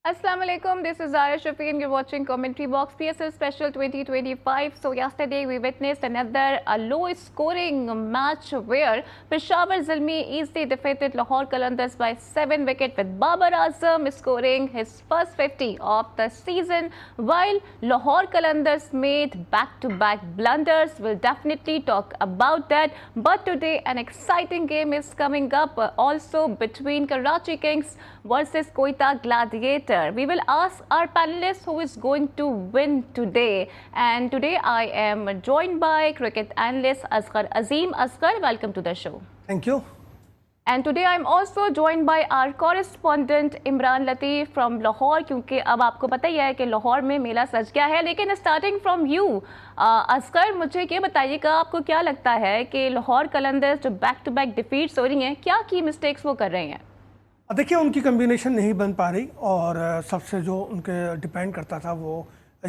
Assalamu alaikum, this is Zara Shafi and you're watching Commentary Box PSL Special 2025. So yesterday we witnessed another low scoring match where Peshawar Zalmi easily defeated Lahore Qalandars by 7 wickets with Babar Azam scoring his first 50 of the season, while Lahore Qalandars made back-to-back blunders. We'll definitely talk about that. But today an exciting game is coming up also between Karachi Kings versus Quetta Gladiator. We will ask our panelists who is going to win today. And today I am joined by cricket analyst Asghar Azim. Asghar, welcome to the show. Thank you. And today I am also joined by our correspondent Imran Lateef from Lahore, क्योंकि अब आपको पता ही है कि लाहौर में मेला सज गया है. लेकिन स्टार्टिंग फ्रॉम यू असगर, मुझे ये बताइएगा, आपको क्या लगता है कि लाहौर कलंदर्स जो बैक टू बैक डिफीट्स हो रही हैं, क्या की मिस्टेक्स वो कर रहे हैं? देखिए, उनकी कम्बिनेशन नहीं बन पा रही और सबसे जो उनके डिपेंड करता था वो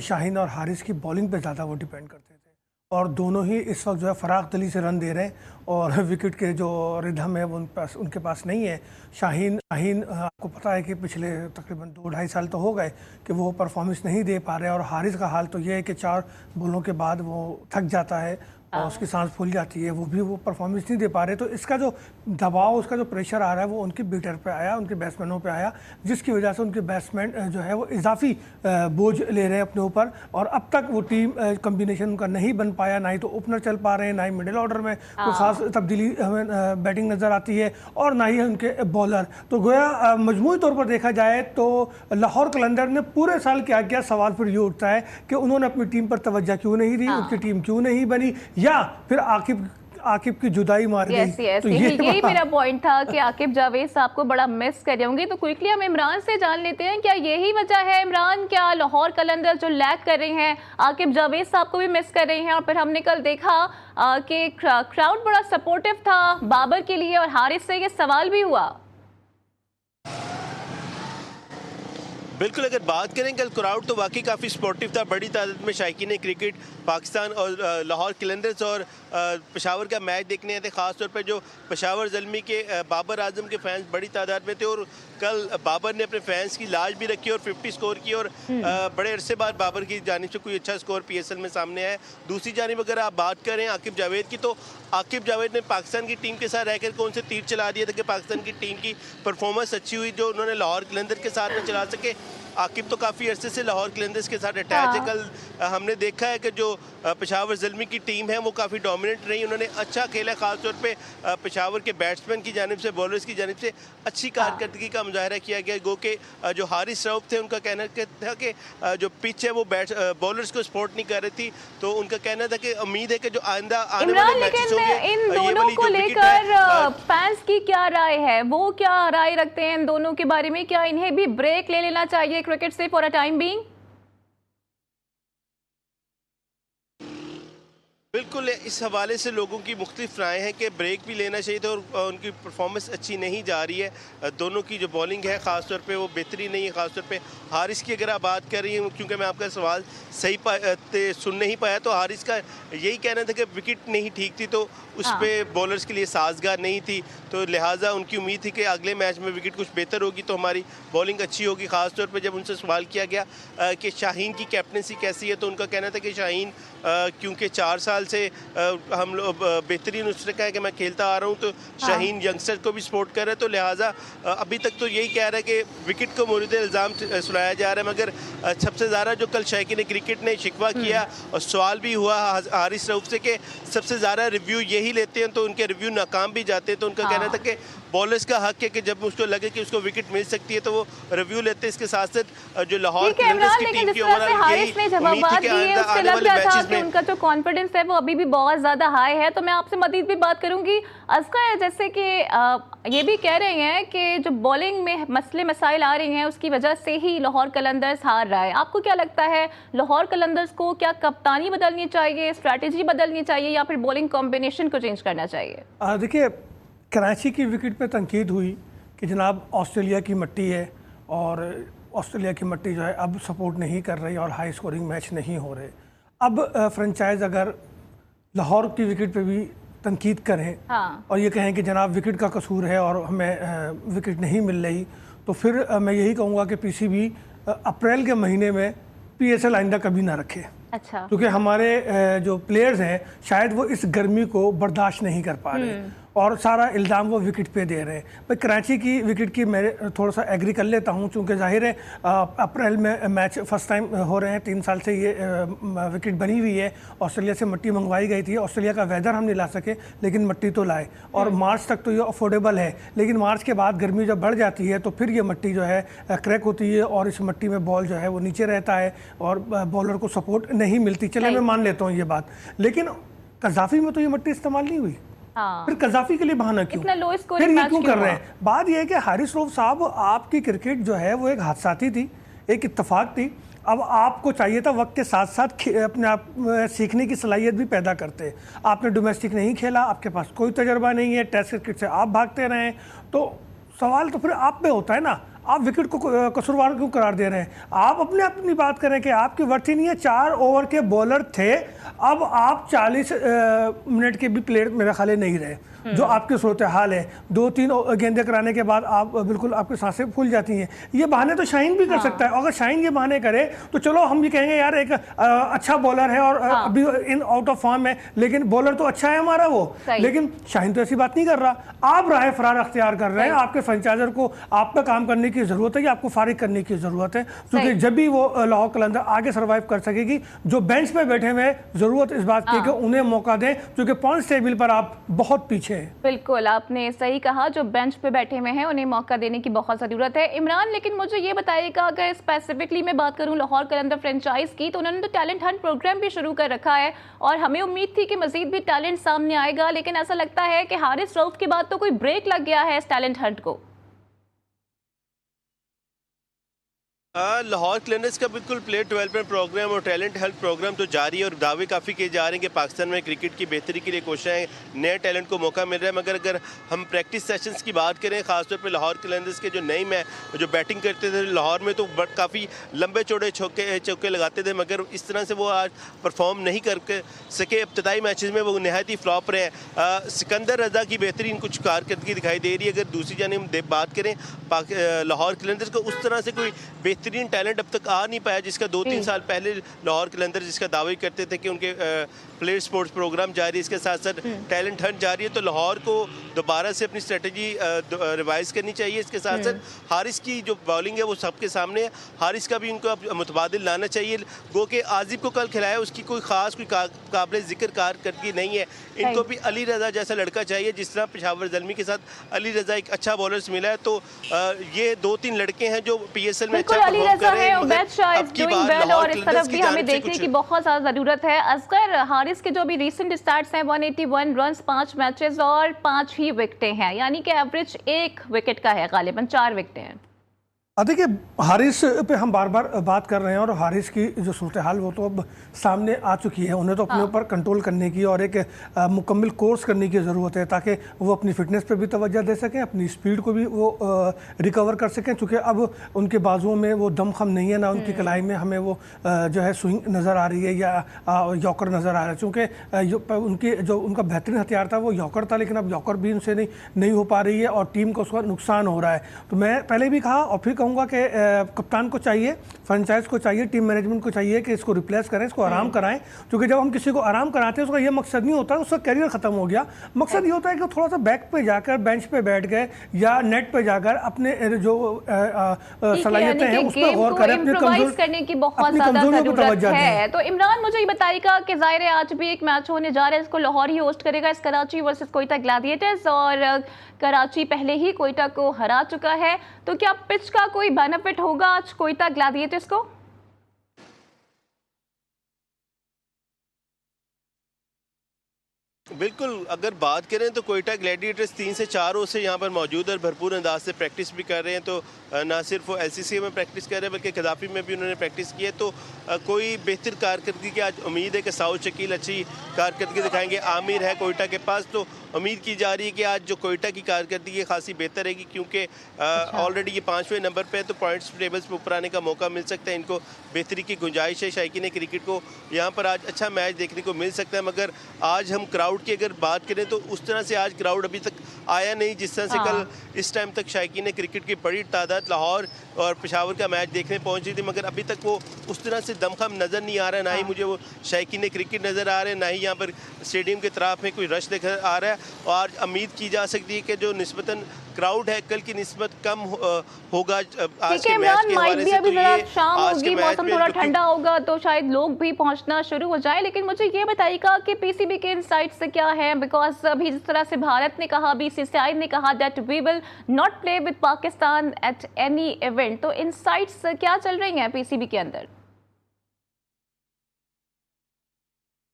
शाहीन और हारिस की बॉलिंग पे ज़्यादा वो डिपेंड करते थे और दोनों ही इस वक्त जो है फराग दिली से रन दे रहे हैं और विकेट के जो रिदम है वो उनके पास नहीं है. शाहीन आपको पता है कि पिछले तकरीबन 2-2.5 साल तो हो गए कि वो परफॉर्मेंस नहीं दे पा रहे और हारिस का हाल तो ये है कि 4 बॉलों के बाद वो थक जाता है और उसकी सांस फूल जाती है, वो परफॉर्मेंस नहीं दे पा रहे. तो इसका जो दबाव, उसका जो प्रेशर आ रहा है वो उनके बीटर पे आया, उनके बैट्समैनों पे आया, जिसकी वजह से उनके बैट्समैन जो है वो इजाफी बोझ ले रहे हैं अपने ऊपर. और अब तक वो टीम कम्बिनेशन उनका नहीं बन पाया, ना ही तो ओपनर चल पा रहे हैं, ना ही मिडिल ऑर्डर में कोई खास तब्दीली हमें बैटिंग नज़र आती है और ना ही उनके बॉलर. तो गोया मजमूई तौर पर देखा जाए तो लाहौर कलंदर ने पूरे साल क्या किया, सवाल फिर ये उठता है कि उन्होंने अपनी टीम पर तवज्जो क्यों नहीं दी, उनकी टीम क्यों नहीं बनी, या फिर आकिब की जुदाई मार गई. तो यही मेरा पॉइंट था कि आकिब जावेद साहब को बड़ा मिस कर होंगे. तो क्विकली हम इमरान से जान लेते हैं, क्या यही वजह है इमरान, क्या लाहौर कलंदर्स जो लैग कर रहे हैं आकिब जावेद साहब को भी मिस कर रहे हैं? और फिर हमने कल देखा कि क्राउड बड़ा सपोर्टिव था बाबर के लिए और हारिस से ये सवाल भी हुआ. बिल्कुल, अगर बात करें कल क्राउड तो वाकई काफ़ी सपोर्टिव था. बड़ी तादाद में शायकीन क्रिकेट पाकिस्तान और लाहौर कलंदर्स और पेशावर का मैच देखने आए थे. ख़ासतौर पर जो पेशावर ज़ल्मी के बाबर आजम के फैंस बड़ी तादाद में थे और कल बाबर ने अपने फैंस की लाज भी रखी और 50 स्कोर की और बड़े अरसे बाद बाबर की जानिब से कोई अच्छा स्कोर PSL में सामने आया. दूसरी जानिब अगर आप बात करें आकिब जावेद की, तो आकिब जावेद ने पाकिस्तान की टीम के साथ रहकर कौन से तीर चला दिया था कि पाकिस्तान की टीम की परफॉर्मेंस अच्छी हुई जो उन्होंने लाहौर कलंदर के साथ में चला सके. आकिब तो काफ़ी अरसे से लाहौर कलंदर्स के साथ अटैच है. कल हमने देखा है कि जो पेशावर ज़ल्मी की टीम है वो काफ़ी डोमिनेंट रही, उन्होंने अच्छा खेला. ख़ासतौर पे पेशावर के बैट्समैन की जानिब से, बॉलर्स की जानिब से अच्छी कारकर्दगी का मुजाहरा किया गया. गो के जो हारिस रऊफ थे उनका कहना था कि जो पिच है वो बॉलर्स को सपोर्ट नहीं कर रही थी, तो उनका कहना था कि उम्मीद है कि जो आइंदा आने वाले मैचेस होंगे इन दोनों को लेकर फैंस की क्या राय है, वो क्या राय रखते हैं इन दोनों के बारे में? क्या इन्हें भी ब्रेक ले लेना चाहिए क्रिकेट से फॉर अ टाइम बीइंग? बिल्कुल, इस हवाले से लोगों की मुख्तलिफ राय हैं कि ब्रेक भी लेना चाहिए था और उनकी परफॉर्मेंस अच्छी नहीं जा रही है. दोनों की जो बॉलिंग है ख़ासतौर पे वो बेहतरीन नहीं है. ख़ासतौर पे हारिस की अगर आप बात कर रही हैं, क्योंकि मैं आपका सवाल सही सुन नहीं पाया, तो हारिस का यही कहना था कि विकेट नहीं ठीक थी तो उस पर बॉलर्स के लिए साजगार नहीं थी, तो लिहाजा उनकी उम्मीद थी कि अगले मैच में विकेट कुछ बेहतर होगी तो हमारी बॉलिंग अच्छी होगी. ख़ासतौर पर जब उनसे सवाल किया गया कि शाहीन की कैप्टनसी कैसी है, तो उनका कहना था कि शाहीन क्योंकि 4 साल से हम लोग बेहतरीन उसने कहा कि मैं खेलता आ रहा हूँ, तो शाहीन यंगस्टर को भी सपोर्ट कर रहा है. तो लिहाजा अभी तक तो यही कह रहा है कि विकेट को मोरिद इल्ज़ाम सुनाया जा रहा है. मगर सबसे ज़्यादा जो कल शायकीन क्रिकेट ने शिकवा किया और सवाल भी हुआ हारिस रऊफ से कि सबसे ज़्यादा रिव्यू यही लेते हैं, तो उनके रिव्यू नाकाम भी जाते हैं. तो उनका कहना था कि बॉलर्स का हक है कि जब उसको लगे कि उसको विकेट मिल सकती है तो वो रिव्यू लेते हैं. इसके साथ साथ जो लाहौर कलंदर्स की टीम की ओवरऑल यही उम्मीद थी कि आने वाले मैचेस में उनका जो कॉन्फिडेंस है वो अभी भी बहुत ज़्यादा हाई है. तो मैं आपसे मजीद भी बात करूंगी. असगर, जैसे कि ये भी कह रहे हैं कि जो बॉलिंग में मसले मसाइल आ रहे हैं उसकी वजह से ही लाहौर कलंदर्स हार रहा है. आपको क्या लगता है, लाहौर कलंदर्स को क्या कप्तानी बदलनी चाहिए, स्ट्रैटेजी बदलनी चाहिए, या फिर बॉलिंग कॉम्बिनेशन को चेंज करना चाहिए? देखिए, कराची की विकेट पे तनकीद हुई कि जनाब ऑस्ट्रेलिया की मिट्टी है और ऑस्ट्रेलिया की मिट्टी जो है अब सपोर्ट नहीं कर रही और हाई स्कोरिंग मैच नहीं हो रहे. अब फ्रेंचाइज अगर लाहौर की विकेट पे भी तनकीद करें और ये कहें कि जनाब विकेट का कसूर है और हमें विकेट नहीं मिल रही, तो फिर मैं यही कहूँगा कि PCB अप्रैल के महीने में PSL आइंदा कभी ना रखे। अच्छा। क्योंकि हमारे जो प्लेयर्स हैं शायद वो इस गर्मी को बर्दाश्त नहीं कर पा रहे और सारा इल्ज़ाम वो विकेट पे दे रहे हैं। भाई कराची की विकेट की मैं थोड़ा सा एग्री कर लेता हूँ, क्योंकि जाहिर है अप्रैल में मैच फर्स्ट टाइम हो रहे हैं, 3 साल से ये विकेट बनी हुई है। ऑस्ट्रेलिया से मिट्टी मंगवाई गई थी, ऑस्ट्रेलिया का वेदर हम नहीं ला सके लेकिन मिट्टी तो लाए, और मार्च तक तो ये अफोर्डेबल है। लेकिन मार्च के बाद गर्मी जब बढ़ जाती है तो फिर ये मिट्टी जो है क्रैक होती है और इस मिट्टी में बॉल जो है वो नीचे रहता है और बॉलर को सपोर्ट नहीं मिलती। चले मैं मान लेता हूँ ये बात, लेकिन कज़ाफ़ी में तो ये मिट्टी इस्तेमाल नहीं हुई। फिर कज़ाफ़ी के लिए बहाना क्यों, इतना लो स्कोर फिर ये क्यों कर रहे हैं? बात यह है कि हारिस रऊफ साहब, आपकी क्रिकेट जो है वो एक हादसाती थी, एक इत्तेफाक थी। अब आपको चाहिए था वक्त के साथ साथ अपने आप सीखने की सलाहियत भी पैदा करते। आपने डोमेस्टिक नहीं खेला, आपके पास कोई तजर्बा नहीं है, टेस्ट क्रिकेट से आप भागते रहे, तो सवाल तो फिर आप पे होता है ना, आप विकेट को कसूरवार क्यों करार दे रहे हैं? आप अपनी बात करें कि आपकी वर्थ ही नहीं है। 4 ओवर के बॉलर थे, अब आप 40 मिनट के भी प्लेयर मेरे ख्याल नहीं रहे, जो आपके सूरत हाल है। 2-3 गेंदे कराने के बाद आप बिल्कुल आपकी सांसें फूल जाती हैं। ये बहाने तो शाहीन भी कर सकता है। अगर शाहीन ये बहाने करे तो चलो हम भी कहेंगे यार एक अच्छा बॉलर है और अभी इन आउट ऑफ फॉर्म है, लेकिन बॉलर तो अच्छा है हमारा वो, लेकिन शाहीन तो ऐसी बात नहीं कर रहा। आप राह फरार अख्तियार कर रहे हैं। आपके फ्रेंचाइजर को आप पे काम करने की ज़रूरत है कि आपको फारिग करने की ज़रूरत है, क्योंकि जब भी वो लाहौर कलंदर आगे सर्वाइव कर सकेगी। जो बेंच पे बैठे हुए ज़रूरत इस बात की कि उन्हें मौका दें, क्योंकि पॉइंट्स टेबल पर आप बहुत पीछे हैं। बिल्कुल, आपने सही कहा, जो बेंच पे बैठे हुए हैं उन्हें मौका देने की बहुत ज़रूरत है। इमरान, लेकिन मुझे ये बताइएगा, अगर स्पेसिफिकली मैं बात करूं लाहौर कलंदर फ्रेंचाइज की, तो उन्होंने तो टैलेंट हंट प्रोग्राम भी शुरू कर रखा है और हमें उम्मीद थी कि मजीद भी टैलेंट सामने आएगा, लेकिन ऐसा लगता है कि हारिस रऊफ के बाद तो कोई ब्रेक लग गया है इस टैलेंट हंट को। लाहौर कलंदर्स का बिल्कुल प्लेयर डेवलपमेंट प्रोग्राम और टैलेंट हेल्थ प्रोग्राम तो जारी है और दावे काफ़ी किए जा रहे हैं कि पाकिस्तान में क्रिकेट की बेहतरी के लिए कोशिशें, नए टैलेंट को मौका मिल रहा है। मगर अगर हम प्रैक्टिस सेशंस की बात करें, ख़ासतौर पे लाहौर कलंदर्स के जो नई जो बैटिंग करते थे लाहौर में, तो काफ़ी लंबे चौड़े चौके लगाते थे, मगर इस तरह से वो आज परफॉर्म नहीं कर सके। इब्तदाई मैचेस में वो नहायत ही फ्लॉप रहे हैं। सिकंदर रजा की बेहतरीन कुछ कारकर्दगी दिखाई दे रही है। अगर दूसरी जानिब हम बात करें लाहौर कलंदर्स को, उस तरह से कोई बेहतरीन टैलेंट अब तक आ नहीं पाया जिसका 2-3 साल पहले लाहौर कलंदर जिसका दावे करते थे कि उनके प्लेयर स्पोर्ट्स प्रोग्राम जारी है, इसके साथ साथ टैलेंट हंट जारी है। तो लाहौर को दोबारा से अपनी स्ट्रेटजी रिवाइज करनी चाहिए। इसके साथ साथ हारिस की जो बॉलिंग है वो सबके सामने है, हारिस का भी उनको मुतबादिल लाना चाहिए। गो के आजिब को कल खिलाया, उसकी कोई ख़ास कोई काबिल जिक्र कारकर्दगी नहीं है। इनको भी अली रज़ा जैसा लड़का चाहिए, जिस तरह पेशावर ज़ल्मी के साथ अली रज़ा एक अच्छा बॉलर मिला है। तो ये 2-3 लड़के हैं जो PSL में अच्छा परफॉर्म कर रहे हैं। और इस तरफ भी हमें देखने की बहुत ज़्यादा ज़रूरत है। असगर, हारिस के जो भी रिसेंट स्टार्ट्स हैं 181 रन्स 5 मैचेस और 5 ही विकेटें हैं, यानी कि एवरेज 1 विकेट का है, गालिबन 4 विकेटें हैं। देखिए हारिस पे हम बार बार बात कर रहे हैं और हारिस की जो सूरत हाल वो तो अब सामने आ चुकी है। उन्हें तो अपने ऊपर कंट्रोल करने की और एक मुकम्मल कोर्स करने की ज़रूरत है, ताकि वो अपनी फ़िटनेस पे भी तवज्जो दे सकें, अपनी स्पीड को भी वो रिकवर कर सकें। चूँकि अब उनके बाजुओं में वो दमखम नहीं है, ना उनकी कलाई में हमें वो जो है स्विंग नज़र आ रही है या यॉकर नज़र आ रहा है। चूँकि उनकी जो उनका बेहतरीन हथियार था वो यॉकर था, लेकिन अब यॉकर भी उनसे नहीं हो पा रही है और टीम को उसका नुकसान हो रहा है। तो मैं पहले भी कहा और फिर कहूँगा कि कप्तान को चाहिए, फ्रेंचाइज को चाहिए, टीम मैनेजमेंट को चाहिए कि इसको रिप्लेस करें, इसको आराम कराएं। क्योंकि जब हम किसी को आराम कराते हैं उसका ये मकसद नहीं होता उसका करियर ख़त्म हो गया। मकसद ये होता है कि थोड़ा सा बैक पे जाकर बेंच पे बैठ गए या नेट पे जाकर अपने जो सलाहियतें हैं उस पर गौर करें, अपनी करने की बहुत ज़्यादा ज़रूरत है। तो इमरान, मुझे ये बताइएगा कि ज़ाहिर है आज भी एक मैच होने जा रहा है, इसको लाहौर ही होस्ट करेगा, इस कराची वर्सेस कोयटा ग्लैडिएटर्स, और कराची पहले ही कोयटा को हरा चुका है। तो क्या पिच का कोई बेनिफिट होगा आज कोयटा ग्लैडिएटर्स को? बिल्कुल, अगर बात करें तो कोयटा ग्लैडिएटर्स 3 से 4 रोज से यहाँ पर मौजूद है और भरपूर अंदाज से प्रैक्टिस भी कर रहे हैं। तो ना सिर्फ वो LCC में प्रैक्टिस कर रहे हैं बल्कि कदाफी में भी उन्होंने प्रैक्टिस की है। तो कोई बेहतर कारकर्दगी की आज उम्मीद है कि साउथ शकील अच्छी कारकर्दगी दिखाएंगे। आमिर है कोयटा के पास, तो उम्मीद की जा रही है कि आज जो कोयटा की कारकर्दगी खासी बेहतर रहेगी, क्योंकि ऑलरेडी ये 5वें नंबर पे है, तो पॉइंट्स टेबल्स पे ऊपर आने का मौका मिल सकता है। इनको बेहतरी की गुंजाइश है। शायकीन क्रिकेट को यहाँ पर आज अच्छा मैच देखने को मिल सकता है। मगर आज हम क्राउड की अगर बात करें तो उस तरह से आज क्राउड अभी तक आया नहीं जिस तरह से कल इस टाइम तक शायकीन क्रिकेट की बड़ी तादाद लाहौर और पेशावर का मैच देखने पहुँच रही थी, मगर अभी तक वो उस तरह से दमखम नज़र नहीं आ रहा है, ना ही मुझे वो शायकीन क्रिकेट नज़र आ रहे हैं, ना ही यहाँ पर स्टेडियम के तरफ में कोई रश नज़र आ रहा है। और उम्मीद की जा सकती है कि जो निस्बतन क्राउड है कल की निस्बत कम होगा आज के मैच के हवाले से। अभी जरा शाम होगी, मौसम थोड़ा ठंडा होगा तो शायद लोग भी पहुंचना शुरू हो जाए। लेकिन मुझे ये बताइएगा कि पीसीबी के इनसाइट से क्या है, बिकॉज अभी जिस तरह से भारत ने कहा, बीसीसीआई ने कहा that we will not play with Pakistan at any event, तो इनसाइट्स क्या चल रही हैं पीसीबी के अंदर?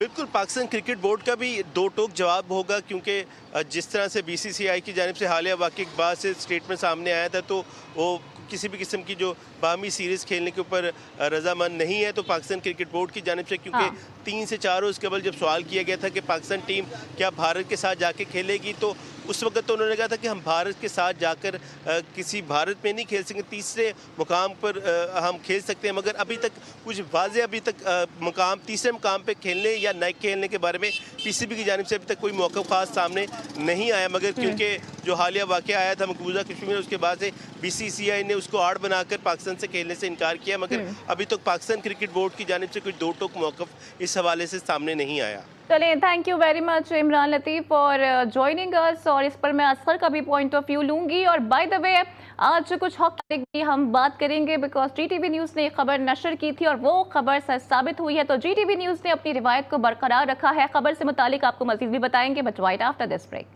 बिल्कुल, पाकिस्तान क्रिकेट बोर्ड का भी दो टोक जवाब होगा, क्योंकि जिस तरह से बीसीसीआई की जानिब से हालिया वाक़ई के बाद से स्टेटमेंट सामने आया था, तो वो किसी भी किस्म की जो बाहमी सीरीज़ खेलने के ऊपर रजामंद नहीं है। तो पाकिस्तान क्रिकेट बोर्ड की जानिब से, क्योंकि 3 से 4 रोज़ कबल जब सवाल किया गया था कि पाकिस्तान टीम क्या भारत के साथ जाके खेलेगी, तो उस वक्त तो उन्होंने कहा था कि हम भारत के साथ जाकर किसी भारत में नहीं खेल सकते, तीसरे मुकाम पर हम खेल सकते हैं, मगर अभी तक कुछ वाज़े अभी तक मुकाम तीसरे मुकाम पे खेलने या न खेलने के बारे में पीसीबी की जानिब से अभी तक कोई मौक़िफ़ ख़ास सामने नहीं आया। मगर क्योंकि जो हालिया वाक़या आया था मकबूजा कश्मीर में, उसके बाद से बीसीसीआई ने उसको आड़ बनाकर पाकिस्तान से खेलने से इनकार किया, मगर अभी तक पाकिस्तान क्रिकेट बोर्ड की जानिब से कोई दो टोक मौक़िफ़ इस हवाले से सामने नहीं आया। चलिए, thank you very much Imran Latif for joining us, और इस पर मैं असगर का भी पॉइंट ऑफ व्यू लूंगी। और बाय द वे आज कुछ हक़ की हम बात करेंगे, बिकॉज जीटीवी न्यूज़ ने खबर नशर की थी और वो खबर सच साबित हुई है। तो जीटीवी न्यूज़ ने अपनी रिवायत को बरकरार रखा है। खबर से मुतालिक आपको मज़ीद भी बताएंगे, but right after this break.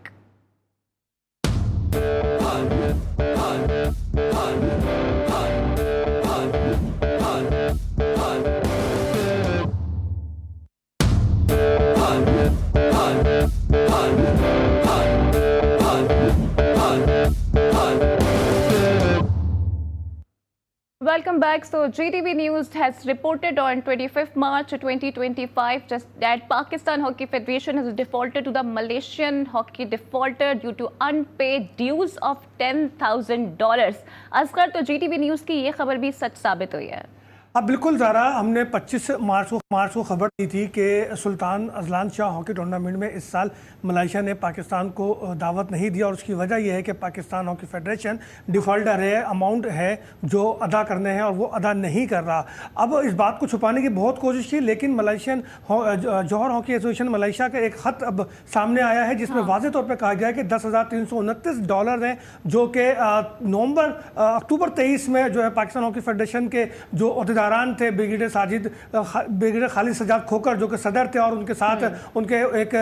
Welcome back. So GTV News has reported on 25th March 2025 just that Pakistan Hockey Federation has defaulted to the Malaysian hockey defaulter due to unpaid dues of $10,000. Asghar, तो GTV News की ये खबर भी सच साबित हुई है। अब बिल्कुल ज़रा हमने 25 मार्च को खबर दी थी कि Sultan Azlan Shah hockey tournament में इस साल मलेशिया ने पाकिस्तान को दावत नहीं दिया, और उसकी वजह यह है कि पाकिस्तान हॉकी फेडरेशन डिफ़ॉल्टर है, अमाउंट है जो अदा करने हैं और वो अदा नहीं कर रहा। अब इस बात को छुपाने की बहुत कोशिश की, लेकिन मलेशियन जौहर हॉकी एसोसिएशन मलेशिया का एक ख़त अब सामने आया है जिसमें वाज़ेह तौर पर कहा गया है कि $10,329 हैं, जो कि अक्टूबर 23 में जो है पाकिस्तान हॉकी फेडरेशन के जो अहदेदारान थे, ब्रिगेडियर खालिद सजाद खोकर जो कि सदर थे, और उनके साथ उनके एक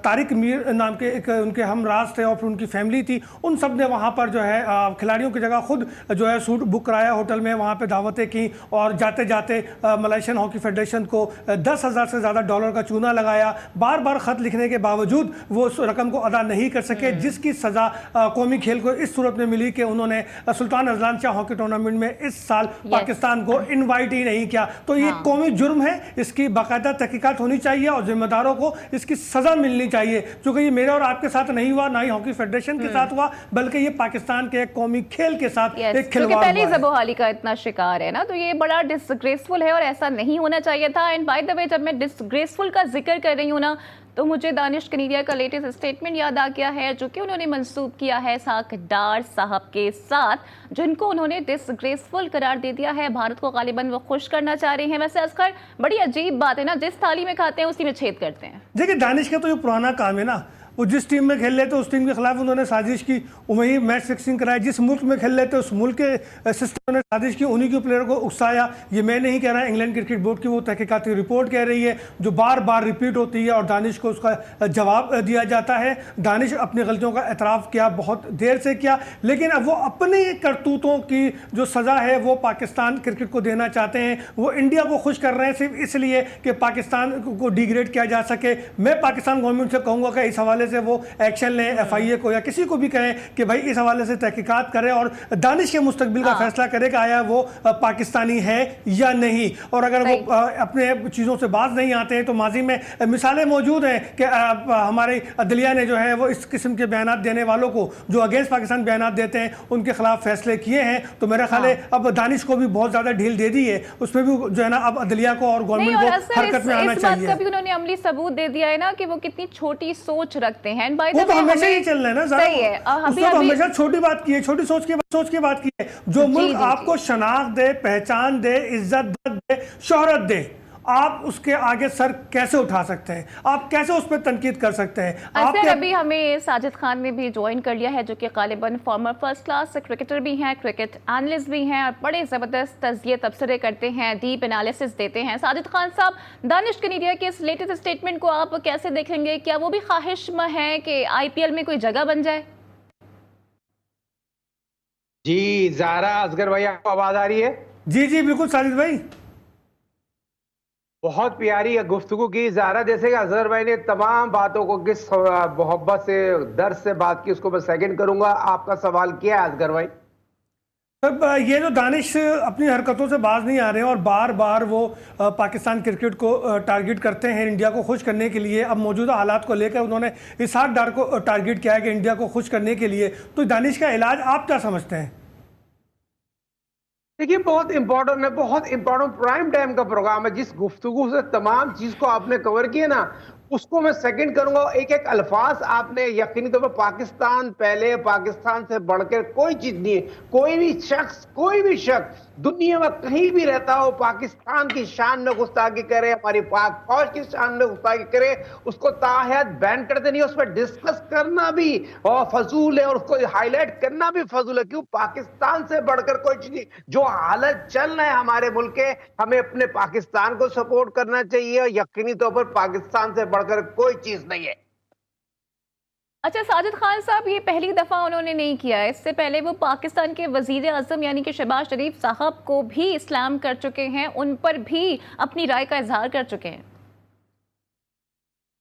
तारिक मीर नाम के एक उनके हमराज थे और फिर उनकी फैमिली थी, उन सब ने वहाँ पर जो है खिलाड़ियों की जगह खुद जो है सूट बुक कराया होटल में, वहाँ पे दावतें की, और जाते जाते मलेशियन हॉकी फेडरेशन को $10,000 से ज़्यादा डॉलर का चूना लगाया। बार बार ख़त लिखने के बावजूद वो उस रकम को अदा नहीं कर सके, जिसकी सज़ा कौमी खेल को इस सूरत में मिली कि उन्होंने Sultan Azlan Shah hockey tournament में इस साल पाकिस्तान को इन्वाइट ही नहीं किया। तो ये कौमी जुर्म है, इसकी बाकायदा तहकीकात होनी चाहिए और जिम्मेदारों को इसकी सज़ा मिलनी चाहिए, क्योंकि ये मेरे और आपके साथ नहीं हुआ, ना ही हॉकी फेडरेशन के साथ हुआ, बल्कि ये पाकिस्तान के कौमी खेल के साथ एक खिलवाड़ हुआ है। पहली ज़बोहाली का इतना शिकार है ना, तो ये बड़ा डिसग्रेसफुल है और ऐसा नहीं होना चाहिए था। एंड बाय द वे, जब मैं डिसग्रेसफुल का जिक्र कर रही हूँ ना, तो मुझे दानिश कनीरिया का लेटेस्ट स्टेटमेंट याद आ गया है, जो कि उन्होंने मंसूब किया है साक डार साहब के साथ, जिनको उन्होंने डिसग्रेसफुल करार दे दिया है। भारत को गालिबन वो खुश करना चाह रहे हैं। वैसे असगर, बड़ी अजीब बात है ना, जिस थाली में खाते हैं उसी में छेद करते हैं। देखिए, दानिश का तो ये पुराना काम है ना, वो जिस टीम में खेल लेते उस टीम के खिलाफ उन्होंने साजिश की, वही मैच फिक्सिंग कराई, जिस मुल्क में खेल लेते उस मुल्क के सिस्टम ने साजिश की, उन्हीं के प्लेयर को उकसाया। ये मैं नहीं कह रहा, इंग्लैंड क्रिकेट बोर्ड की वो तहकीकाती रिपोर्ट कह रही है, जो बार बार रिपीट होती है और दानिश को उसका जवाब दिया जाता है। दानिश अपनी गलतियों का एतराफ़ किया, बहुत देर से किया, लेकिन अब वो अपनी करतूतों की जो सज़ा है वो पाकिस्तान क्रिकेट को देना चाहते हैं। वो इंडिया को खुश कर रहे हैं सिर्फ इसलिए कि पाकिस्तान को डिग्रेड किया जा सके। मैं पाकिस्तान गवर्नमेंट से कहूँगा कि इस हवाले से वो एक्शन लें, FIA को या किसी को भी कहें कि भाई इस हवाले से तहकीकात करें और दानिश के मुस्तकबिल का फैसला करे कि आया वो पाकिस्तानी है या नहीं। और अगर वो अपने चीज़ों से बाज नहीं आते हैं, तो माजी में मिसालें मौजूद हैं कि हमारे अदलिया ने जो है वो इस किस्म के बयान देने वालों को, जो अगेंस्ट पाकिस्तान बयान देते हैं, उनके खिलाफ फैसले किए हैं। तो मेरा ख्याल है अब दानिश को भी बहुत ज़्यादा ढील दे दी है, उसमें भी जो है ना अब अदलिया को और गवर्नमेंट को हरकत में आना चाहिए। उन्होंने अमली सबूत दे दिया है ना कि वो कितनी छोटी सोच रखते सकते हैं। By वो the तो way, हमेशा हमें- ही चल रहा है ना ज़रा। सही है। उसने तो हमेशा छोटी बात की है, छोटी सोच की बात की है। जो मुल्क जी, आपको शनाख्त दे, पहचान दे, इज्जत दे, शोहरत दे, आप उसके आगे सर कैसे उठा सकते हैं? आप कैसे उस पर तनकीद कर सकते हैं? सर अभी हमें साजिद खान ने भी ज्वाइन कर लिया है, जो कि गालिबन फॉर्मर फर्स्ट क्लास क्रिकेटर भी हैं, क्रिकेट एनालिस्ट भी हैं और बड़े ज़बरदस्त तज़किये तबसरे करते हैं, डीप एनालिसिस देते हैं। साजिद खान साहब, दानिश कनेरिया के इस लेटेस्ट स्टेटमेंट को आप कैसे देखेंगे? क्या वो भी ख्वाहिशमंद है कि IPL में कोई जगह बन जाए? जी ज़ारा, असगर भाई आपको आवाज आ रही है? जी जी बिल्कुल साजिद भाई, बहुत प्यारी गुफ्तगू की ज़ारा। जैसे कि असगर भाई ने तमाम बातों को किस मोहब्बत से, दर्द से बात की, उसको मैं सेकंड करूंगा। आपका सवाल क्या है असगर भाई? सर ये जो दानिश अपनी हरकतों से बाज नहीं आ रहे हैं और बार बार वो पाकिस्तान क्रिकेट को टारगेट करते हैं इंडिया को खुश करने के लिए। अब मौजूदा हालात को लेकर उन्होंने इसहाक डार को टारगेट किया है कि इंडिया को खुश करने के लिए, तो दानिश का इलाज आप क्या समझते हैं? देखिए बहुत इंपॉर्टेंट है, बहुत इंपॉर्टेंट प्राइम टाइम का प्रोग्राम है। जिस गुफ्तगू से तमाम चीज को आपने कवर किया ना, उसको मैं सेकंड करूंगा। एक एक अल्फाज आपने यकीनी तौर पर, पाकिस्तान पहले, पाकिस्तान से बढ़कर कोई चीज नहीं है। कोई भी शख्स दुनिया में कहीं भी रहता हो, पाकिस्तान की शान में गुस्ताखी करे, हमारी पाक फौज की शान में गुस्ताखी करे, उसको ताहयात बैन करते नहीं, उस पर डिस्कस करना भी और फजूल है और उसको हाईलाइट करना भी फजूल है। क्यों? पाकिस्तान से बढ़कर कोई चीज नहीं। जो हालत चल रहा है हमारे मुल्क के, हमें अपने पाकिस्तान को सपोर्ट करना चाहिए और यकीनी तौर पर पाकिस्तान से बढ़कर कोई चीज नहीं है। अच्छा साजिद खान साहब, ये पहली दफ़ा उन्होंने नहीं किया है। इससे पहले वो पाकिस्तान के वज़ीर आज़म यानी कि शहबाज शरीफ साहब को भी इस्लाम कर चुके हैं, उन पर भी अपनी राय का इजहार कर चुके हैं।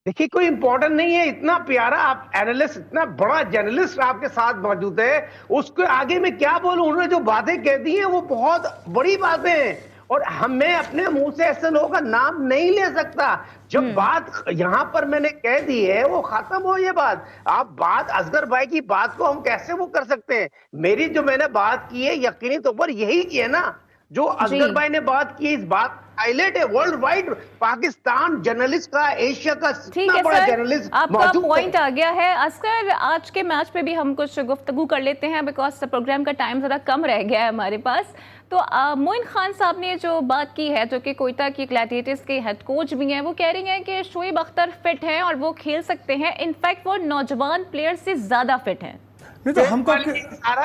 देखिए कोई इंपॉर्टेंट नहीं है। इतना प्यारा आप एनालिस्ट, इतना बड़ा जर्नलिस्ट आपके साथ मौजूद है, उसके आगे मैं क्या बोलूं? उन्होंने जो बातें कह दी हैं वो बहुत बड़ी बातें हैं और मैं अपने मुंह से ऐसे लोगों का नाम नहीं ले सकता। जब बात यहां पर मैंने कह दी है वो खत्म हो। ये बात आप बात असगर भाई की बात को हम कैसे वो कर सकते हैं? मेरी जो मैंने बात की है यकीनी तौर पर यही की है ना, जो असगर भाई ने बात की। इस बात हाईलाइट है वर्ल्ड वाइड, पाकिस्तान जर्नलिस्ट का, एशिया का इतना बड़ा जर्नलिस्ट आपका पॉइंट आ गया है। असगर, आज के मैच पे भी हम कुछ गुफ्तगू कर लेते हैं बिकॉज प्रोग्राम का टाइम जरा कम रह गया है हमारे पास। तो मोइन खान साहब ने जो बात की है, जो कि कोयटा की ग्लैडिएटर्स के हेड कोच भी हैं, वो कह रही हैं कि शोएब अख्तर फिट हैं और वो खेल सकते हैं। इनफैक्ट वो नौजवान प्लेयर से ज्यादा फिट हैं। नहीं तो हमको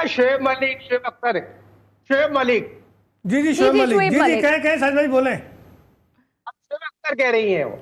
शोएब मलिक, शोएब अख्तर, शोएब मलिक, जी शोएब मलिक, जी कहें साजिद भाई बोले। शोएब अख्तर कह रही हैं वो।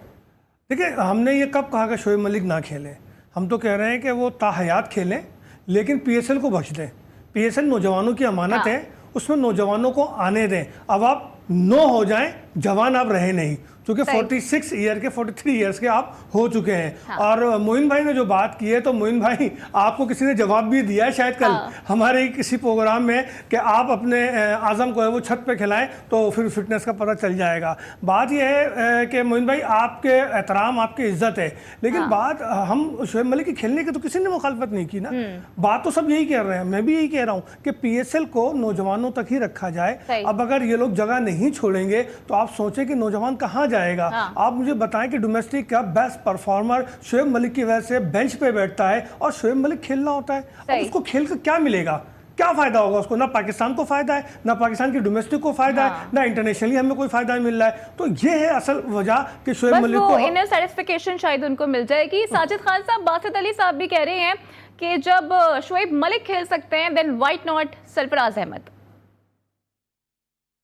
देखिए हमने ये कब कहा कि शोएब मलिक ना खेले? हम तो कह रहे हैं कि वो ताहयात खेलें, लेकिन PSL को बख्श दें। PSL नौजवानों की अमानत है, उसमें नौजवानों को आने दें। अब आप 9 हो जाएं, जवान आप रहे नहीं, क्योंकि 46 ईयर के 43 ईयर्स के आप हो चुके हैं। हाँ। और मोइन भाई ने जो बात की है, तो मोइन भाई आपको किसी ने जवाब भी दिया है शायद कल हमारे किसी प्रोग्राम में कि आप अपने आज़म को है वो छत पे खिलाएं तो फिर फिटनेस का पता चल जाएगा। बात यह है कि मोइन भाई आपके एहतराम, आपकी इज्जत है, लेकिन बात हम शोएब मलिक के खेलने की तो किसी ने मुखालफत नहीं की ना। बात तो सब यही कह रहे हैं, मैं भी यही कह रहा हूँ कि PSL को नौजवानों तक ही रखा जाए। अब अगर ये लोग जगह नहीं छोड़ेंगे तो आप सोचें कि नौजवान कहाँ जाएगा। आप मुझे बताएं कि डोमेस्टिक का बेस्ट परफॉर्मर शोएब मलिक की वजह से बेंच पे बैठता है और शोएब मलिक खेलना होता है। अब उसको खेल कर क्या मिलेगा? क्या फायदा होगा उसको? ना पाकिस्तान को फायदा है, ना पाकिस्तान की डोमेस्टिक को फायदा है, ना इंटरनेशनली हमें कोई फायदा मिल रहा है। तो ये है असल वजह कि शोएब मलिक को इनर सेटिस्फिकेशन शायद उनको मिल जाएगी। साजिद खान साहब, बासित अली साहब भी कह रहे हैं कि जब शोएब मलिक खेल सकते हैं then why not Sarfaraz Ahmed?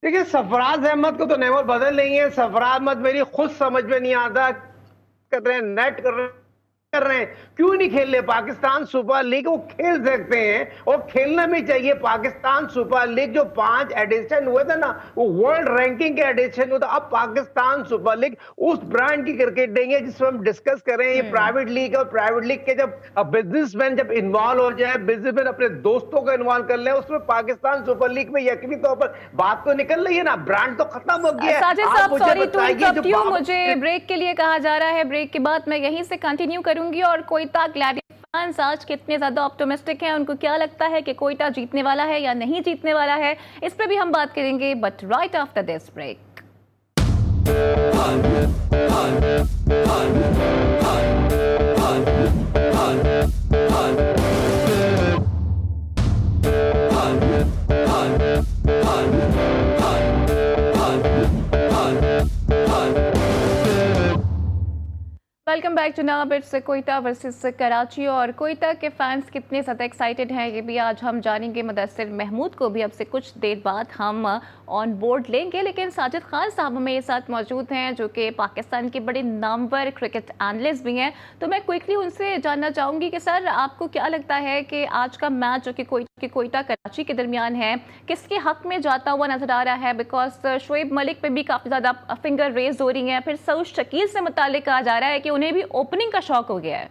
देखिए सरफराज अहमद को तो नेवर बदल नहीं है। सरफराज अहमद मेरी खुद समझ में नहीं आता, कर रहे हैं नेट कर रहे हैं, क्यों नहीं खेल रहे? पाकिस्तान सुपर लीग वो खेल सकते हैं और खेलना भी चाहिए। पाकिस्तान सुपर लीग जो 5 एडिशन हुए थे ना, वो वर्ल्ड रैंकिंग के एडिशन हुए थे। अब पाकिस्तान सुपर लीग उस ब्रांड की क्रिकेट नहीं है जिसमें हम डिस्कस करें। ये प्राइवेट लीग है और प्राइवेट लीग के जब बिजनेसमैन जब इन्वॉल्व हो जाए, बिजनेसमैन अपने दोस्तों को इन्वॉल्व कर ले, उसमें पाकिस्तान सुपर लीग में यकीनी तौर पर बात तो निकल रही है ना, ब्रांड तो खत्म हो गया है। साजिद साहब सॉरी टू इंटरप्ट यू, मुझे ब्रेक के लिए कहा जा रहा है। ब्रेक के बाद मैं यहीं से कंटिन्यू करूंगी। और कोयटा ग्लैडिएटर फैंस आज कितने ज्यादा ऑप्टिमिस्टिक हैं, उनको क्या लगता है कि कोयटा जीतने वाला है या नहीं जीतने वाला है, इस पे भी हम बात करेंगे, but right after this break. Welcome back जनाब। इट्स कोयटा वर्सेस कराची, और कोयटा के फैंस कितने ज़्यादा एक्साइटेड हैं ये भी आज हम जानेंगे। मुदस्सिर महमूद को भी अब से कुछ देर बाद हम ऑन बोर्ड लेंगे, लेकिन साजिद खान साहब हमें साथ मौजूद हैं जो कि पाकिस्तान के बड़े नामवर क्रिकेट एनालिस्ट भी हैं। तो मैं क्विकली उनसे जानना चाहूँगी कि सर आपको क्या लगता है कि आज का मैच जो कि कोयटा कराची के दरमियान है किसके हक में जाता हुआ नजर आ रहा है? बिकॉज शोएब मलिक पे भी काफ़ी ज़्यादा फिंगर रेज हो रही हैं, फिर सऊद शकील से मुताल्लिक कहा जा रहा है कि उन्हें भी ओपनिंग का शौक हो गया है।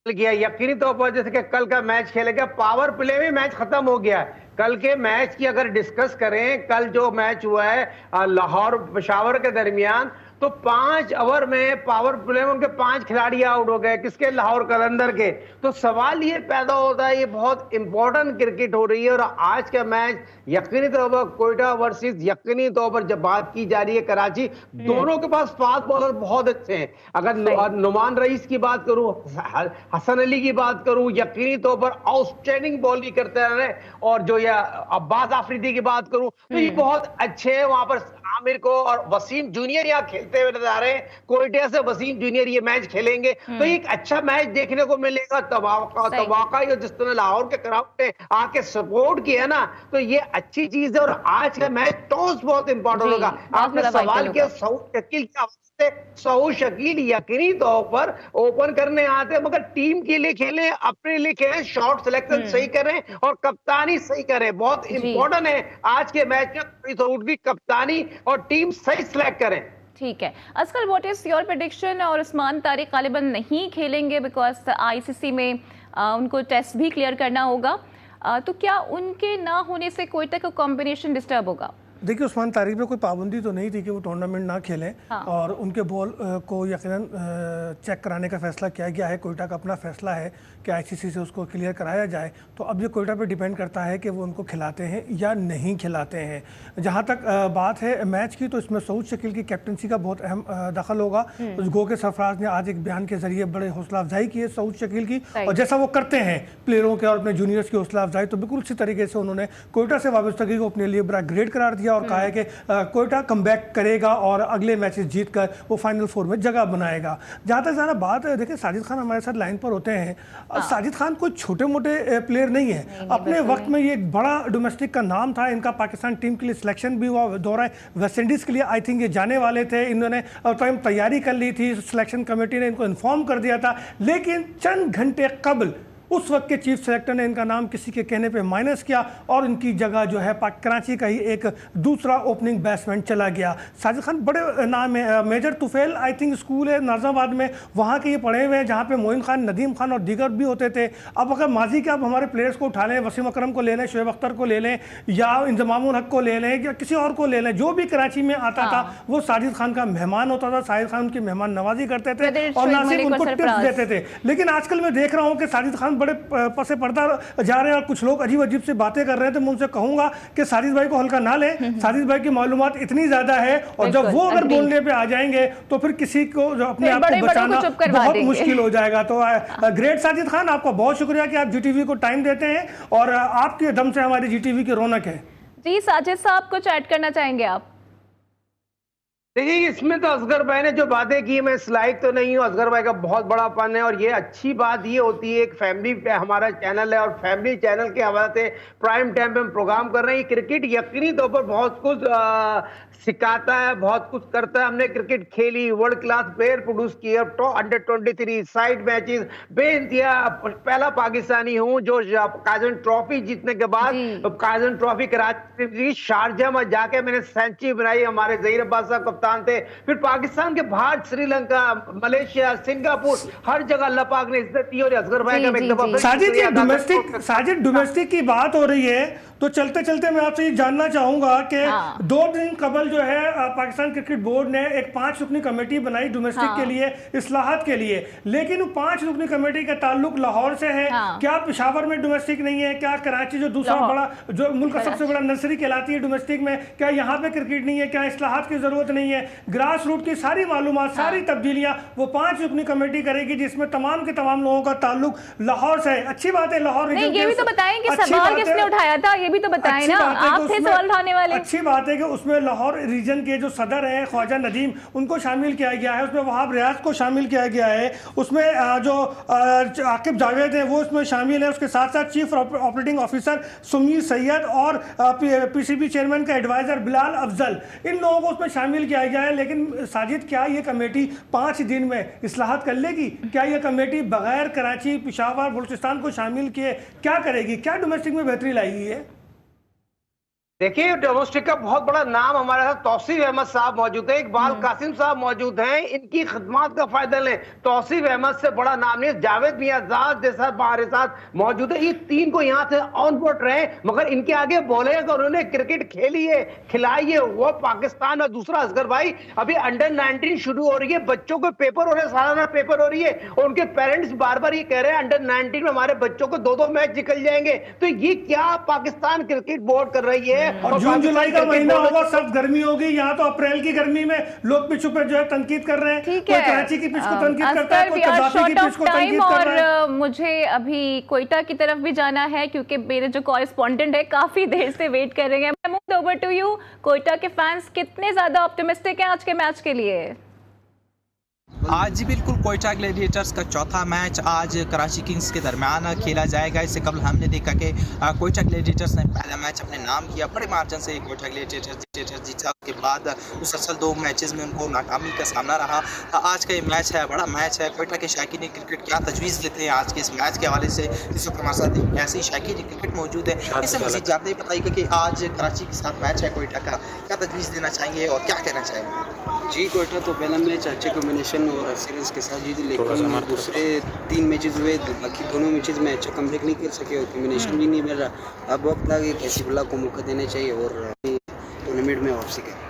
यकीनी तौर पर जैसे कि कल का मैच खेलेगा, पावर प्ले में मैच खत्म हो गया है। कल के मैच की अगर डिस्कस करें, कल जो मैच हुआ है लाहौर पेशावर के दरमियान, तो 5 ओवर में पावर प्ले में उनके 5 खिलाड़ी आउट हो गए। किसके? लाहौर कलंदर के। तो सवाल ये पैदा होता है, ये बहुत इंपॉर्टेंट क्रिकेट हो रही है। और आज का मैच यकीनी तौर पर कोयटा वर्सेस, यकीनी तौर पर जब बात की जा रही है कराची, दोनों के पास फास्ट बॉलर बहुत अच्छे हैं। अगर नुमान रईस की बात करूं, हसन अली की बात करूं, यकीनी तौर पर आउटस्टैंडिंग बॉलिंग करते रहे। और जो ये अब्बास आफरीदी की बात करूं तो ये बहुत अच्छे हैं। वहां पर आमिर को और वसीम जूनियर यहाँ खेलते हुए नजर आ रहे हैं। कोयटा से वसीम जूनियर ये मैच खेलेंगे तो एक अच्छा मैच देखने को मिलेगा। तवाका जिस तरह लाहौर के क्राउड ने आके सपोर्ट किया ना, तो ये अच्छी चीज है। और आज का मैच टॉस बहुत इंपॉर्टेंट होगा। आपने सवाल किया सऊद शकील की, सऊद शकील यकीनी तौर पर ओपन करने आते हैं, मगर टीम के लिए खेलें, अपने लिए खेलें, शॉट सिलेक्शन सही करें और कप्तानी सही करें। बहुत इंपॉर्टेंट है आज के मैच में सऊद की कप्तानी और टीम सही सिलेक्ट करें। ठीक है असकर, व्हाट इज योर प्रेडिक्शन? और उस्मान तारिक गालिबन नहीं खेलेंगे बिकॉज आईसीसी में उनको टेस्ट भी क्लियर करना होगा, तो क्या उनके ना होने से कोयटा का कॉम्बिनेशन डिस्टर्ब होगा? देखिए, उस्मान तारिक में कोई पाबंदी तो नहीं थी कि वो टूर्नामेंट ना खेलें। हाँ। और उनके बॉल को यकीनन चेक कराने का फैसला किया गया है। कोयटा का अपना फैसला है कि आईसीसी से उसको क्लियर कराया जाए। तो अब ये कोयटा पे डिपेंड करता है कि वो उनको खिलाते हैं या नहीं खिलाते हैं। जहाँ तक बात है मैच की, तो इसमें सऊद शकील की कैप्टनसी का बहुत अहम दखल होगा। गो के सरफराज ने आज एक बयान के जरिए बड़े हौसला अफजाई की है सऊद शकील की, और जैसा वो करते हैं प्लेयरों के और अपने जूनियर्स की हौसला अफजाई, तो बिल्कुल उसी तरीके से उन्होंने कोयटा से वाबस्तगी को अपने लिए बड़ा ग्रेट करार दिया और कहा है कि कोयटा कमबैक करेगा और अगले मैचेस जीतकर वो फाइनल 4 में जगह बनाएगा। जहाँ तक ज़्यादा बात है, देखिए साजिद खान हमारे साथ लाइन पर होते हैं। साजिद खान कोई छोटे मोटे प्लेयर नहीं है। अपने वक्त में ये एक बड़ा डोमेस्टिक का नाम था। इनका पाकिस्तान टीम के लिए सिलेक्शन भी हुआ, दौरा वेस्ट इंडीज़ के लिए आई थिंक ये जाने वाले थे। इन्होंने तैयारी कर ली थी, सिलेक्शन कमेटी ने इनको इन्फॉर्म कर दिया था, लेकिन चंद घंटे कबल उस वक्त के चीफ सेलेक्टर ने इनका नाम किसी के कहने पे माइनस किया और इनकी जगह जो है कराची का ही एक दूसरा ओपनिंग बैट्समैन चला गया। साजिद खान बड़े नाम है, major Tufail I think school है नाज़िमाबाद में, वहाँ के ये पढ़े हुए हैं, जहाँ पे मोइन खान, नदीम खान और दीगर भी होते थे। अब अगर माजी के आप हमारे प्लेयर्स को उठा लें, वसीम अकरम को ले लें, शोएब अख्तर को ले लें, या इंजमामुल हक को ले लें, या किसी और को ले लें, जो भी कराची में आता था वो साजिद खान का मेहमान होता था। साजिद खान उनकी मेहमान नवाजी करते थे और ना सिर्फ उनको टिप्स देते थे। लेकिन आजकल मैं देख रहा हूँ कि साजिद खान बड़े पसे पर्दा जा रहे हैं और कुछ लोग अजीब अजीब से बातें कर रहे हैं। तो मैं उनसे कहूंगा कि साजिद भाई को हल्का ना लें। साजिद भाई की मालूमात इतनी ज्यादा है और जब वो अगर बोलने पे आ जाएंगे तो फिर किसी को अपने आप को बचाना बहुत मुश्किल हो जाएगा। तो ग्रेट साजिद खान, आपका बहुत शुक्रिया कि आप जीटीवी को टाइम देते हैं और आपके दम से हमारी जीटीवी की रौनक है। जी साजिद साहब, कुछ ऐड करना चाहेंगे आप? देखिए, इसमें तो असगर भाई ने जो बातें की, मैं स्लाइड तो नहीं हूँ, असगर भाई का बहुत बड़ा फन है। और ये अच्छी बात ये होती है, एक फैमिली पे हमारा चैनल है और फैमिली चैनल के हवाले से प्राइम टाइम पे हम प्रोग्राम कर रहे हैं। क्रिकेट यकीनी तौर पर बहुत कुछ सिखाता है, बहुत कुछ करता है। हमने क्रिकेट खेली, वर्ल्ड क्लास प्लेयर प्रोड्यूस किए, अंडर 23 साइड मैचेस, बेइंतहा पहला पाकिस्तानी हूँ जो काजन ट्रॉफी जीतने के बाद काजन ट्रॉफी कराची शारजा में जाके मैंने सेंचुरी बनाई। हमारे जहीर अब्बास साहब कप्तान थे। फिर पाकिस्तान के बाहर श्रीलंका, मलेशिया, सिंगापुर, हर जगह अल्लाह पाक ने इज्जत दी। और असगर भाई का एक दफा साजिद डोमेस्टिक की बात हो रही है, तो चलते चलते मैं आपसे ये जानना चाहूंगा कि 2 दिन कबल जो है पाकिस्तान क्रिकेट बोर्ड ने एक 5 रुकनी कमेटी बनाई डोमेस्टिक के लिए, इस्लाहात के लिए, लेकिन 5 रुकनी कमेटी का ताल्लुक लाहौर से है। क्या पेशावर में डोमेस्टिक नहीं है? क्या कराची जो दूसरा बड़ा, जो मुल्क का सबसे बड़ा नर्सरी कहलाती है डोमेस्टिक में, क्या यहाँ पे क्रिकेट नहीं है? क्या इस्लाहात की जरूरत नहीं है? है, ग्रास रूट की सारी मालूमात, सारी तब्दीलियां वो 5 रुकनी कमेटी करेगी, जिसमें तमाम के तमाम लोगों का ताल्लुक लाहौर से है। अच्छी बात है, लाहौर नहीं, ये भी तो बताएं कि सवाल किसने उठाया था, ये भी तो बताएं ना, आप थे सवाल उठाने वाले। अच्छी बात है कि उसमें लाहौर रीजन के जो सदर हैं ख्वाजा नदीम, उनको शामिल किया गया है, उसमें वहाब रियाज को शामिल किया गया है, उसमें जो आकिब जावेद है वो उसमें शामिल है, उसके साथ साथ chief operating officer Sumeer Syed और पीसीबी चेयरमैन का एडवाइजर बिलाल अफजल, इन लोगों को उसमें शामिल किया गया है। लेकिन साजिद, क्या ये कमेटी 5 दिन में इस्लाहत कर लेगी? क्या ये कमेटी बगैर कराची, पेशावर, बलूचिस्तान को शामिल किए क्या करेगी? क्या डोमेस्टिक में बेहतरी लाएगी ये? देखिए, डोमेस्टिक का बहुत बड़ा नाम हमारे साथ तौसीफ अहमद साहब मौजूद है, इकबाल कासिम साहब मौजूद हैं, इनकी खिदमत का फायदा लें। तौसीफ अहमद से बड़ा नाम नहीं, जावेद मियाजाद जैसा हमारे साथ मौजूद है। ये 3 को यहाँ से ऑन बोर्ड रहे, मगर इनके आगे बोले अगर उन्होंने क्रिकेट खेली है, खिलाई है, वो पाकिस्तान। और दूसरा असगर भाई, अभी अंडर 19 शुरू हो रही है, बच्चों को पेपर हो रहे हैं, सालाना पेपर हो रही है, और उनके पेरेंट्स बार बार ये कह रहे हैं अंडर 19 में हमारे बच्चों को 2-2 मैच निकल जाएंगे। तो ये क्या पाकिस्तान क्रिकेट बोर्ड कर रही है? और जून जुलाई का महीना होगा, सब गर्मी होगी, यहाँ तो अप्रैल की गर्मी में लोग पिच पे जो है तनकीद कर रहे हैं। कोई कराची की पिच को तनकीद करता है, कोई कज़ाफी की पिच को तनकीद कर रहा है। और मुझे अभी कोयटा की तरफ भी जाना है, क्योंकि मेरे जो कॉरेस्पॉन्डेंट है काफी देर से वेट कर रहे हैं। Move over to you, Quetta के फैंस कितने ज्यादा ऑप्टिमिस्टिक हैं आज के मैच के लिए? आज जी बिल्कुल, कोयटा ग्लैडिएटर्स का चौथा मैच आज कराची किंग्स के दरमियान खेला जाएगा। इससे कबल हमने देखा कि कोयटा ग्लैडिएटर्स ने पहला मैच अपने नाम किया, बड़े मार्जिन से कोयटा ग्लैडिएटर्स जीता। उसके बाद मुसलसल 2 मैचेस में उनको नाकामी का सामना रहा। आज का ये मैच है, बड़ा मैच है। कोयटा के शौकीन क्रिकेट क्या तजवीज़ लेते हैं आज के इस मैच के हवाले से, इस वक्त हमारे साथ ऐसी शौकीन क्रिकेट मौजूद है। इससे मज़ीद जानते ही बताइएगा कि आज कराची के साथ मैच है कोयटा का, क्या तजवीज़ देना चाहेंगे और क्या कहना चाहेंगे? जी, कोयटा तो पहला मैच अच्छे कॉम्बिनेशन और सीरीज के साथ जीती, लेकिन दूसरे 3 मैचेस हुए, बाकी दोनों मैचेस में अच्छा कमबैक नहीं कर सके और कॉम्बिनेशन भी नहीं मिल रहा। अब वक्त आ गया कैसीबुल्ला को मौका देना चाहिए और टूर्नामेंट में वापसी का।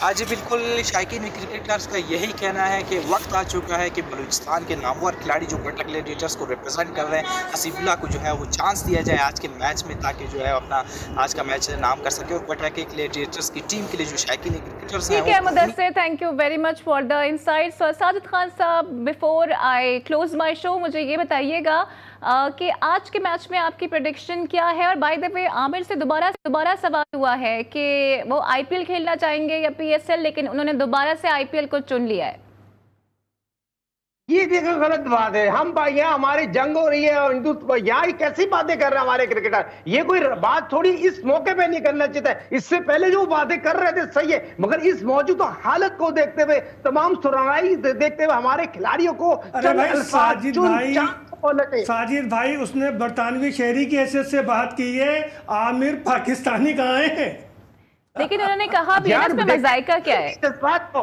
आज बिल्कुल शौकीन क्रिकेटर्स का यही कहना है कि वक्त आ चुका है कि बलूचिस्तान के नामवर खिलाड़ी जो कोयटा ग्लैडिएटर्स को रिप्रेजेंट कर रहे हैं, हसीबुल्ला को जो है वो चांस दिया जाए आज के मैच में, ताकि जो है अपना आज का मैच नाम कर सके और कोयटा के ग्लैडिएटर्स की टीम के लिए जो शौकीन क्रिकेटर्स हैं। ठीक है Mudassir, thank you very much for the insights. और साजिद खान साहब, before I close my show, मुझे ये बताइएगा कि आज के मैच में आपकी प्रेडिक्शन क्या है? और बाय द वे, आमिर से दोबारा सवाल हुआ है कि वो आईपीएल खेलना चाहेंगे या पीएसएल, लेकिन उन्होंने दोबारा से आईपीएल को चुन लिया है। ये देखो गलत बात है। हम यहाँ हमारी जंग हो रही है और हिंदुत्व, यहाँ कैसी बातें कर रहे हैं हमारे क्रिकेटर? ये कोई बात थोड़ी इस मौके पे नहीं करना चाहिए था। इससे पहले जो बातें कर रहे थे सही है, मगर इस मौजूदा हालत को देखते हुए, तमाम सुरानाई देखते हुए हमारे खिलाड़ियों को साजिद भाई, उसने बरतानवी शहरी की हैसियत से बात की है, आमिर पाकिस्तानी कहाँ है? लेकिन उन्होंने कहा भी है इसमें मज़ाइका क्या है? इस बात को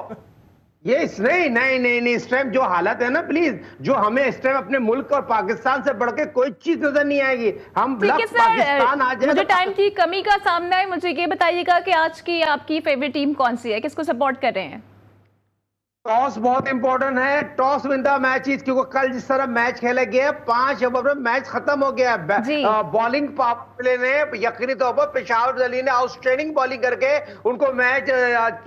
ये नहीं इस टाइम जो हालत है ना, प्लीज, जो हमें इस टाइम अपने मुल्क और पाकिस्तान से बढ़ के कोई चीज नजर नहीं आएगी। हम पाकिस्तान आ जाए। मुझे टाइम की कमी का सामना है, मुझे ये बताइएगा कि आज की आपकी फेवरेट टीम कौन सी है, किसको सपोर्ट कर रहे हैं? टॉस बहुत इंपॉर्टेंट है, टॉस विन द मैच, क्योंकि कल जिस तरह मैच खेला गया 5 ओवर में मैच खत्म हो गया। बॉलिंग पावर ने यकीनी तौर पर पेशावर जली ने आउटस्टैंडिंग बॉलिंग करके उनको मैच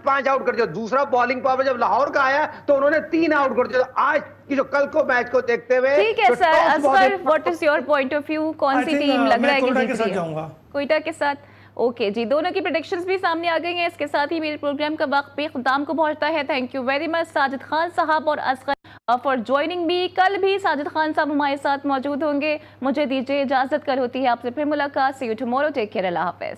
5 आउट कर दिया। दूसरा बॉलिंग पावर जब लाहौर का आया तो उन्होंने 3 आउट कर दिया। आज की जो कल को मैच को देखते हुए, ठीक है sir, Asghar, what is your point of view? कौन सी टीम लग रहा है कि जीत रही है? कोयटा के साथ। ओके जी, दोनों की प्रेडिक्शंस भी सामने आ गई हैं। इसके साथ ही मेरे प्रोग्राम का वक्त भी इख्तिताम को पहुंचता है। Thank you very much Sajid Khan साहब और असगर फॉर ज्वाइनिंग मी। कल भी साजिद खान साहब हमारे साथ मौजूद होंगे। मुझे दीजिए इजाजत, कर होती है आपसे फिर मुलाकात। See you tomorrow, take care, अल्लाह हाफिज।